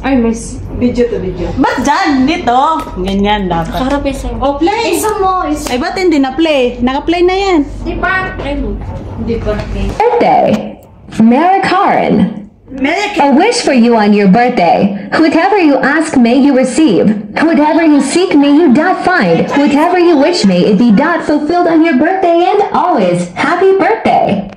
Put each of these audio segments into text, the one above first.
Ay, may video to video. Ba't dyan? Dito. Ganyan dapat. Harapin sa'yo. Oh, play! Isa mo. Isa. Ay, ba't hindi na-play? Naka-play na yan. Di ba? Try mo. Di ba? Birthday. Mary Karen. A wish for you on your birthday. Whatever you ask, may you receive. Whatever you seek, may you dot find. Whatever you wish, may it be dot fulfilled on your birthday and always. Happy birthday.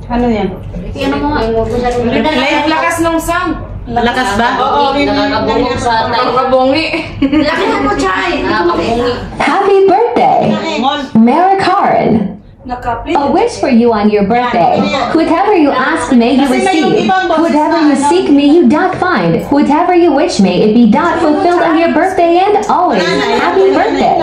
Ano yan? Ano mo nga? Play, lakas ng sound. Lakas ba? Oo, Nakakabungi sa tayo. nakakabungi. Lakas mo, Chay. Nakakabungi. Happy birthday. Mary Karen. A wish for you on your birthday. Whatever you ask, may you receive. Whatever you seek, may you dot find. Whatever you wish, may it be dot fulfilled on your birthday and always. Happy birthday.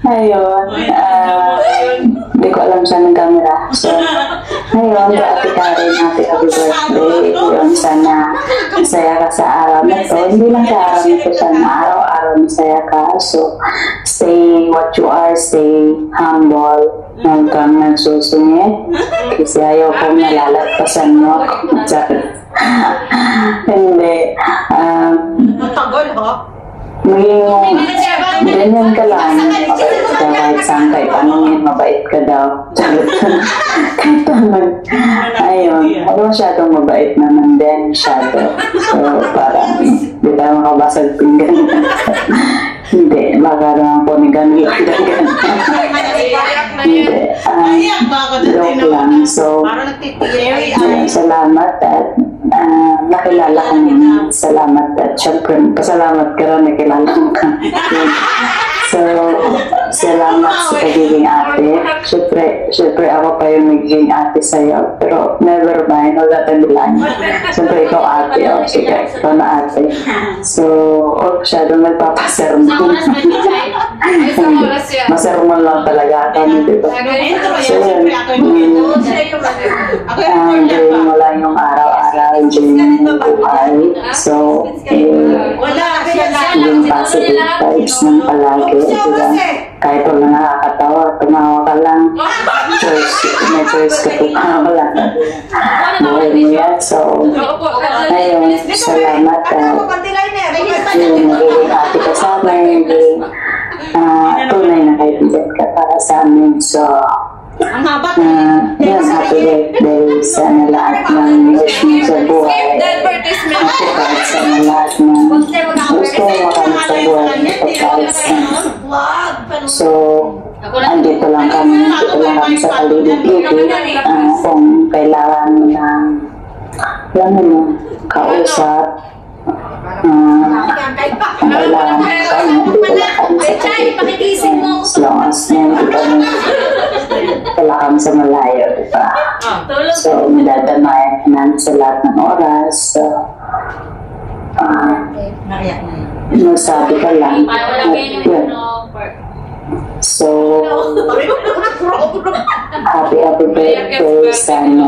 Ayun, hindi ko alam saan ang camera. So, ngayon, Ate Karen, happy birthday. Yun, sana masaya ka sa araw na to. Hindi lang sa araw na to, sana araw-araw masaya ka. So, stay what you are, stay humble. Huwag kang nagsusungit. Kasi ayaw kong nalalagpasan mo ako. Hindi. Matagol, ho? Maging ganyan ka lang, mabait ka kahit saan kahit anong yun, mabait ka daw. Kahit anong, ayun, ano masyadong mabait naman din, masyado. So, parang, hindi tayo makabasag pinggan. Hindi, baka naman po ni ganun lang. Hindi, joke lang. So, salamat at nakilala ka naman. Salamat at syempre, pasalamat ka rin, nakilala mo ka. So, salamat sa pagiging ate. Syempre ako pa yung nagiging ate sa'yo. Pero never mind, wala tayong bilangin. Syempre ikaw ate, o sige, ikaw na ate. So, masyadong nagpapasermon. Masermon lang talaga ako, di ba? So, yun. Enjoy mo lang yung araw-araw, enjoy mo yung buhay. So, yung positive vibes ng palagi. Diba? Kahit wala nakakatawa, tumawa ka lang. May choice ka tumawa lang. Buhay mo yan. So, ayun, salamat. Yung nagiging ate ka sa amin, yung tunay na kaibigan ka para sa amin. So, yan, happy birthday sa lahat ng wish mo sa buhay. Happy kahit sa lahat ng gusto mo makano sa buhay. So, andito lang kami sa paligid-ligid. Kung kailangan mo ng, alam mo, kausap, kung kailangan mo kami, dito lang kami sa paligid. As long as hindi kami wala kami sa malayo, diba? So, madadamayan namin sa lahat ng oras. So, sabi ka lang. So, happy birthday. Sana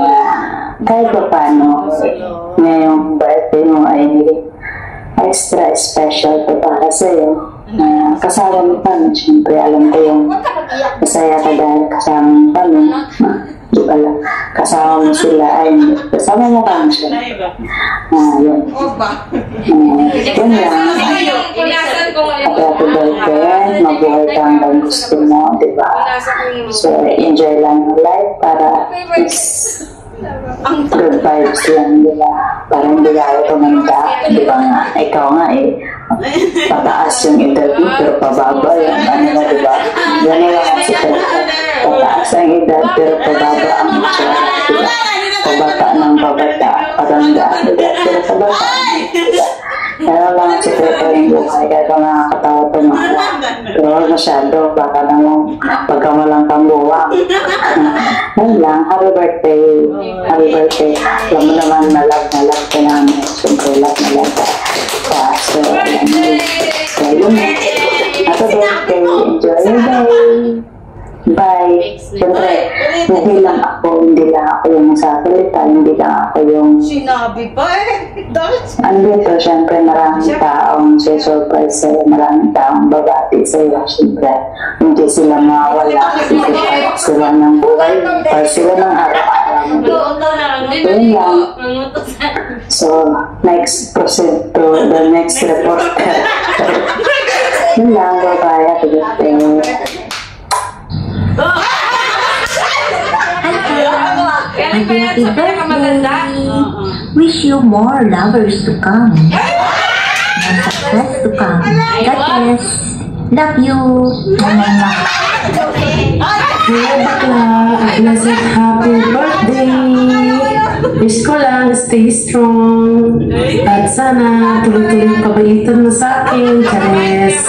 kahit pa paano ngayong birthday mo ay extra special pa para sa'yo. Kasama mo kami, siyempre alam ko yung masaya ka dahil kasama mo kami. Di ba lang, kasama mo sila ay kasama mo kami sila. Yun. Yun lang. Happy birthday, mabuhay ka hanggang gusto mo, di ba? So, enjoy lang yung life para good vibes lang, di ba? Para hindi tayo tumanda, di ba nga? Ikaw nga pataas yung edad mo, pero pababa yung ano na, di ba? Yan na lang kasi pataas ang edad, pero pababa ang itsura, di ba? Pabata ng pabata, patanda, sa bata. Pero lang sikreto yung buhay, kaya ka nakakatawa ito mga. Pero masyado, baka naman pagka walang tambuwang. Ayun lang, happy birthday. Happy birthday. Alam mo naman, na-love ka namin. Siyempre, love na love ka. So, alam mo. So, yun na. Happy birthday. Enjoy your day. Bye. Siyempre, hindi lang ako yung sasalita, hindi lang ako yung... Sinabi pa eh. Andito, siyempre, maraming taong susurprise sa'yo, maraming taong babati sa'yo. Siyempre, hindi sila mawala. Sila ng buhay, or sila ng araw-araw. Yun lang. So, next, proceed to the next reporter. Yun lang, bye-bye. Happy birthday. Happy birthday! Wish you more lovers to come. More success to come. God bless. Love you. Blessed happy birthday! Wish ko lang, stay strong. At sana tuloy-tuloy kabaitan mo sa akin, Charis.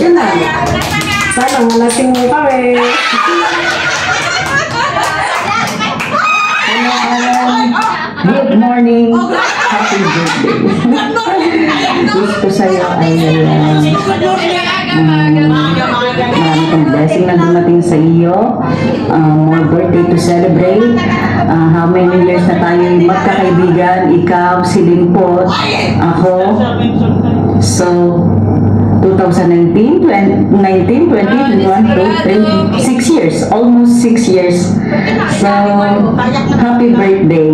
Yun lang. Sana malasing mo kami. Good morning. Happy birthday. Wish ko sa'yo ay marami kang blessing na dumating sa iyo. More birthday to celebrate. How many years na tayo magkakaibigan? Ikaw, si Limpot, ako. So, 2019, 19, 20, 21, 6 years. Almost 6 years. So, happy birthday.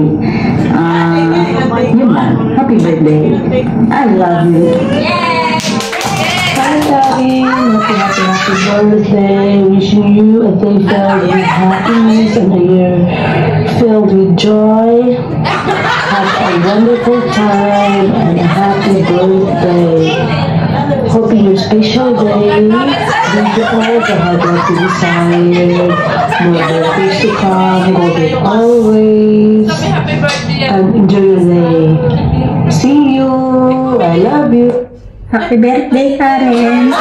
Yun lang. Happy birthday. I love you. Hi, Daddy. Happy birthday. Wishing you a day filled with happiness and a year filled with joy. Have a wonderful time and a happy birthday. Hoping your special day brings you all the hard work you desired, more birthdays to come, golden always, and enjoy your day. See you. I love you. Happy birthday, Karen.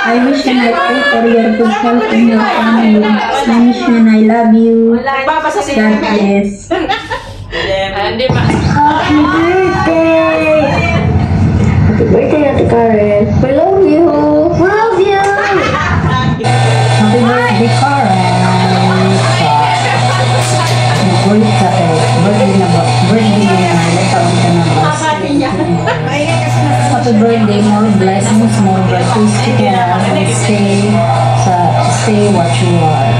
I wish you and I pray for your good health and your family. I wish you and I love you. God bless. Hindi pa. Happy birthday! Happy birthday, Ate Karen. We love you. We love you. Happy birthday, Karen. Happy birthday, more blessings, more birthdays to come, and stay what you are.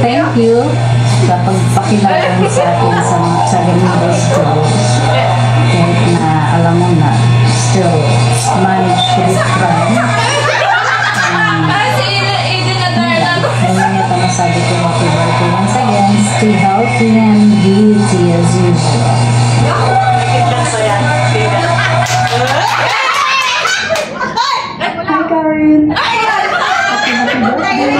Thank you sa pagpakilala mo sa atin sa ganitong struggles. Kahit na alam mo na still manage to be strong. Ngayon ito nasabi ko happy birthday once again. Stay healthy and beauty as usual. Hi Karen! Happy birthday!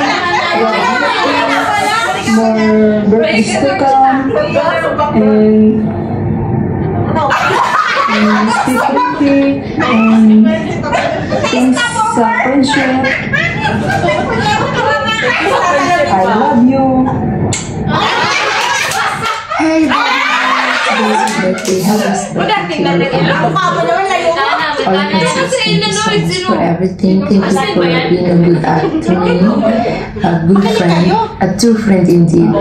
More birthdays to come and stay healthy and things sa friendship. I love you. Hey, today's birthday. Happy birthday to you. All consistency for everything. Thank you for being a good actor to me, a good friend, a true friend indeed.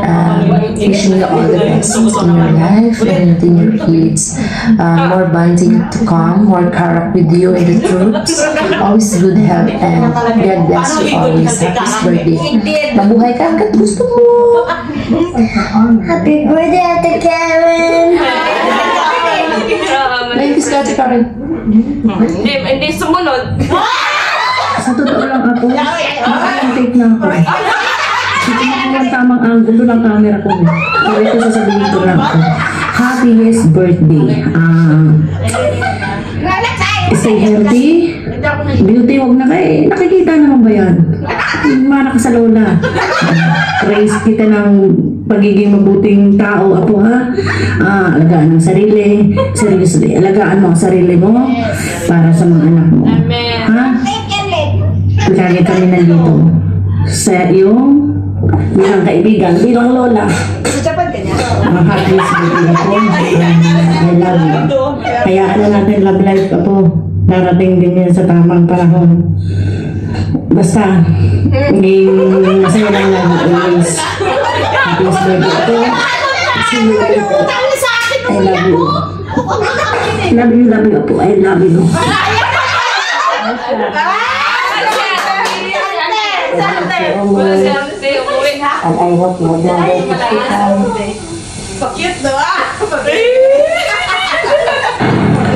Wishing you all the best in your life and in your kids. More bonding to come, more character with you and the troops. Always good health and God bless you always. Happy birthday. Mabuhay ka hanggat gusto mo. Happy birthday, Ate Karen. Naimbis ka, Ate Karen. Hindi sumunod. Sa totoo lang ako, take na ako. Hindi ko makuha ang tamang angulo ng camera ko. So ito sasabihin ko lang ako. Happiest birthday. Stay healthy. Beauty, wag na kayo. Nakikita naman ba yan? Mana ka sa lola. Praise kita ng pagiging mabuting tao, apo ha. Alagaan ang sarili. Seriously, alagaan mo ang sarili mo para sa mga anak mo. Ha? Lagi kami nandito sa iyong bilang kaibigan, bilang lola. Happy birthday ako. I love you. Kaya ano natin love life ako. Darating din yan sa tamang panahon. Basta, maging masaya lang lang always. Happy birthday ako. See you later. I love you. Love you po. I love you. And I hope you have a good time.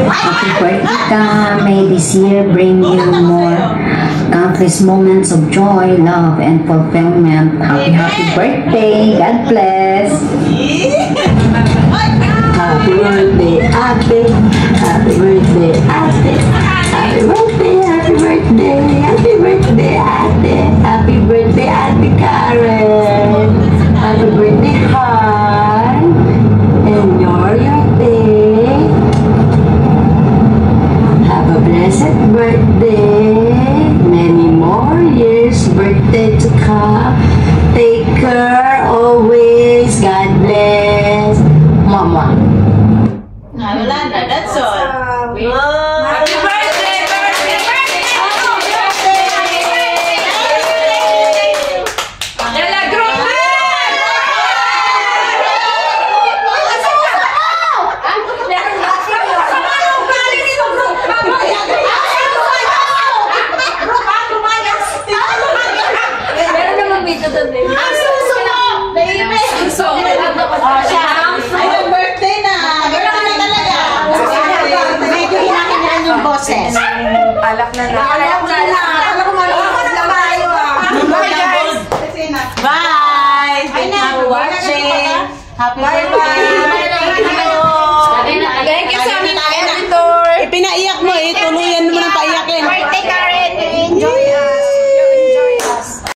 Happy birthday ka. May this year bring you more countless moments of joy, love, and fulfillment. Happy birthday. God bless. Happy birthday, Ate. Happy birthday, Ate. Happy birthday, happy birthday. Happy birthday, Ate. Happy birthday, Ate Karen. Happy birthday, Han. Enjoy your day. Have a blessed birthday. Many more years birthday to come. Take care always. God bless. Mama. Wala na, that's all. Happy birthday! Dela group Meron namang video doon eh. Ang susunod! Baby! Ay, birthday na! Birthday na talaga! Medyo hinahinaan yung boses. Alak na na. Alak na na! Alam ko malukas na tayo ah! Bye guys! Bye! Thank you for watching! Happy birthday! Thank you sa aming editor. Ipinaiyak mo ito.